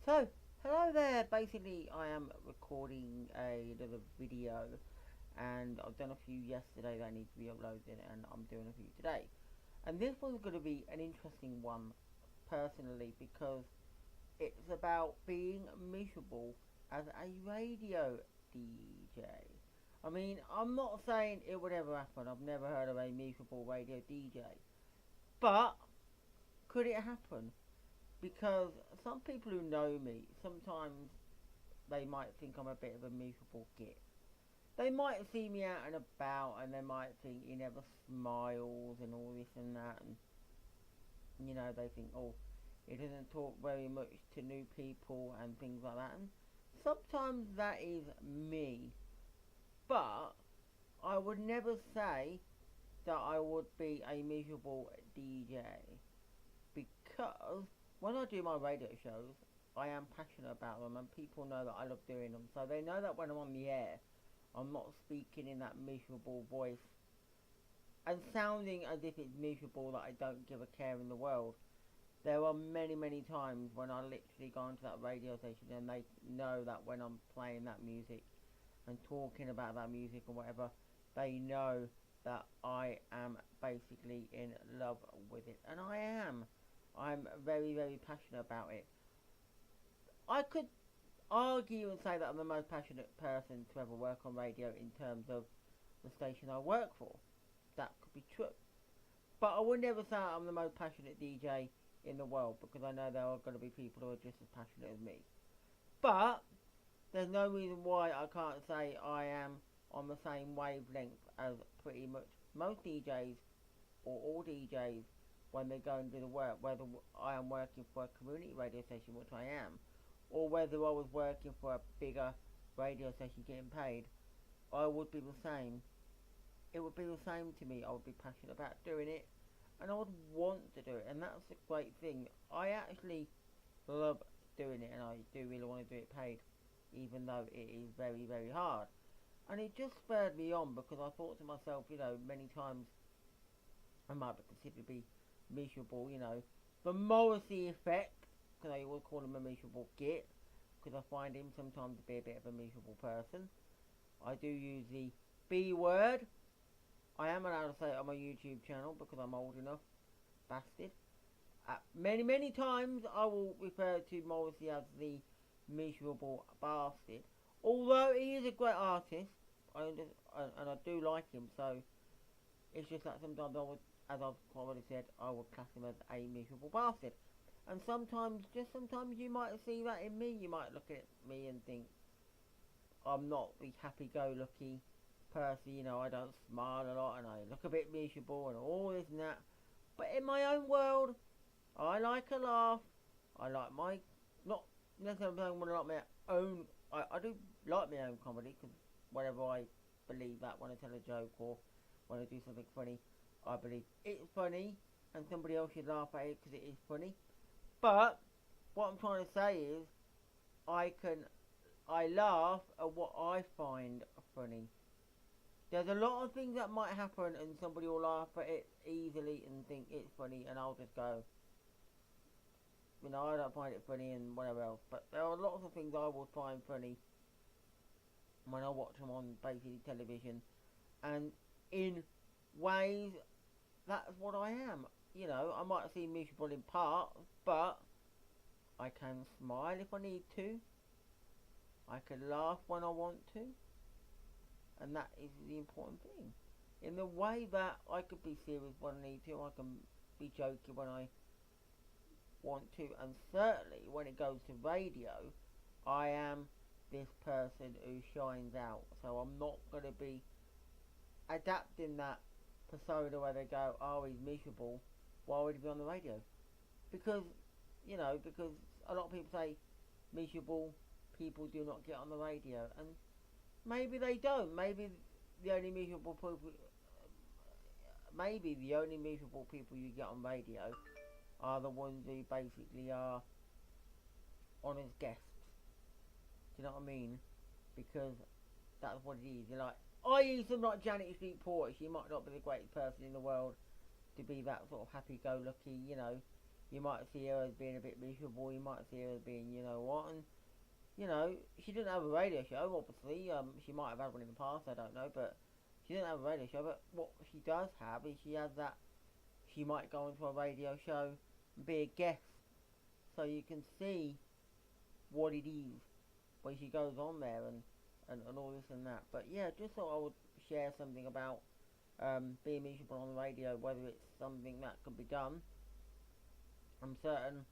So, hello there. Basically, I am recording a little video, and I've done a few yesterday that need to be uploaded, and I'm doing a few today. And this one's going to be an interesting one, personally, because it's about being miserable as a radio DJ. I mean, I'm not saying it would ever happen. I've never heard of a miserable radio DJ, but could it happen? Because some people who know me, sometimes they might think I'm a bit of a miserable git. They might see me out and about and they might think he never smiles and all this and that, and they think, oh, he doesn't talk very much to new people and things like that. And sometimes that is me, but I would never say that I would be a miserable DJ, because when I do my radio shows, I am passionate about them and people know that I love doing them. So they know that when I'm on the air, I'm not speaking in that miserable voice and sounding as if it's miserable that I don't give a care in the world. There are many, many times when I literally go into that radio station and they know that when I'm playing that music and talking about that music or whatever, they know that I am basically in love with it. And I am. I'm very, very passionate about it. I could argue and say that I'm the most passionate person to ever work on radio in terms of the station I work for. That could be true. But I would never say I'm the most passionate DJ in the world, because I know there are going to be people who are just as passionate as me. But there's no reason why I can't say I am on the same wavelength as pretty much most DJs or all DJs when they go and do the work, whether I am working for a community radio station, which I am, or whether I was working for a bigger radio station getting paid, I would be the same. It would be the same to me. I would be passionate about doing it, and I would want to do it, and that's the great thing. I actually love doing it, and I do really want to do it paid, even though it is very, very hard. And it just spurred me on, because I thought to myself, many times I might be considered to be miserable, the Morrisey effect, because I always call him a miserable git, because I find him sometimes to be a bit of a miserable person. I do use the B word. I am allowed to say it on my YouTube channel because I'm old enough, bastard. Many, many times I will refer to Morrisey as the miserable bastard. Although he is a great artist, and I do like him, so it's just that sometimes I would, as I've already said, I would class him as a miserable bastard. And sometimes, just sometimes you might see that in me. You might look at me and think I'm not the happy-go-lucky person. I don't smile a lot and I look a bit miserable and all this and that. But in my own world, I like a laugh. I like my, not necessarily I want to like my own, I do like my own comedy, because whatever I believe that when I tell a joke or when I do something funny, I believe it's funny and somebody else should laugh at it because it is funny. But what I'm trying to say is I laugh at what I find funny. There's a lot of things that might happen and somebody will laugh at it easily and think it's funny, and I'll just go, I don't find it funny and whatever else. But there are lots of things I will find funny when I watch them on basically television, and in ways that's what I am. I might seem miserable in parts, but I can smile if I need to. I can laugh when I want to, and that is the important thing. In the way that I could be serious when I need to, I can be joking when I want to, and certainly when it goes to radio, I am this person who shines out. So I'm not going to be adapting that persona where they go, oh, he's miserable, why would he be on the radio? Because, because a lot of people say miserable people do not get on the radio, and maybe they don't. Maybe the only miserable people you get on radio are the ones who basically are honest guests. Do you know what I mean? Because that's what it is. You're like, I use them like Janet Street Porter. She might not be the greatest person in the world to be that sort of happy-go-lucky, You might see her as being a bit miserable. You might see her as being, you know what, and you know, she didn't have a radio show, obviously. She might have had one in the past, I don't know, but she didn't have a radio show. But what she does have is she has that. She might go into a radio show and be a guest, so you can see what it is when she goes on there and all this and that. But yeah, just thought I would share something about being miserable on the radio, whether it's something that can be done. I'm certain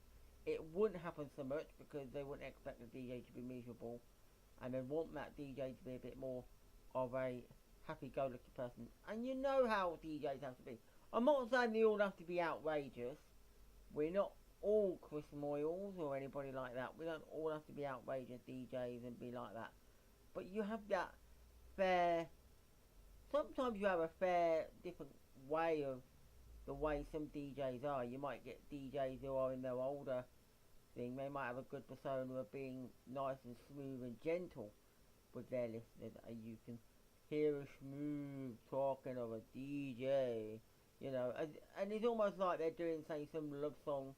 it wouldn't happen so much because they wouldn't expect the DJ to be miserable, and they want that DJ to be a bit more of a happy-go-lucky person. And you know how DJs have to be. I'm not saying they all have to be outrageous. We're not all Chris Moyles or anybody like that. We don't all have to be outrageous DJs and be like that. But you have that fair. Sometimes you have a fair different way of the way some DJs are. You might get DJs who are in their older thing. They might have a good persona of being nice and smooth and gentle with their listeners, and you can hear a smooth talking of a DJ, you know, and it's almost like they're doing, say, some love song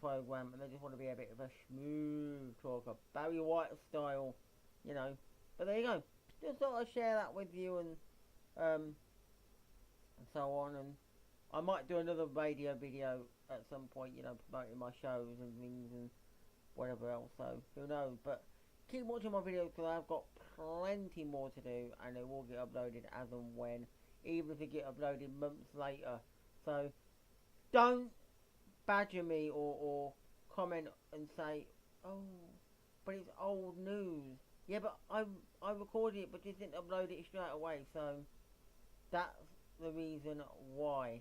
program, and they just want to be a bit of a smooth talker, Barry White style, you know. But there you go. Just thought I'd share that with you, and so on. And I might do another radio video at some point, you know, promoting my shows and things and whatever else. So who knows? But keep watching my videos because I've got plenty more to do, and they will get uploaded as and when, even if they get uploaded months later. So don't badger me or comment and say, oh, but it's old news. Yeah, but I recorded it, but just didn't upload it straight away. So that's the reason why.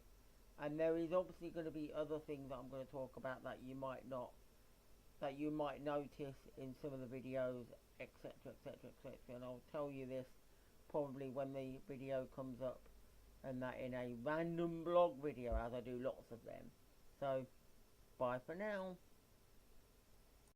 And there is obviously going to be other things that I'm going to talk about that you might not, that you might notice in some of the videos, etc, etc, etc. And I'll tell you this probably when the video comes up, and that in a random blog video, as I do lots of them. So bye for now.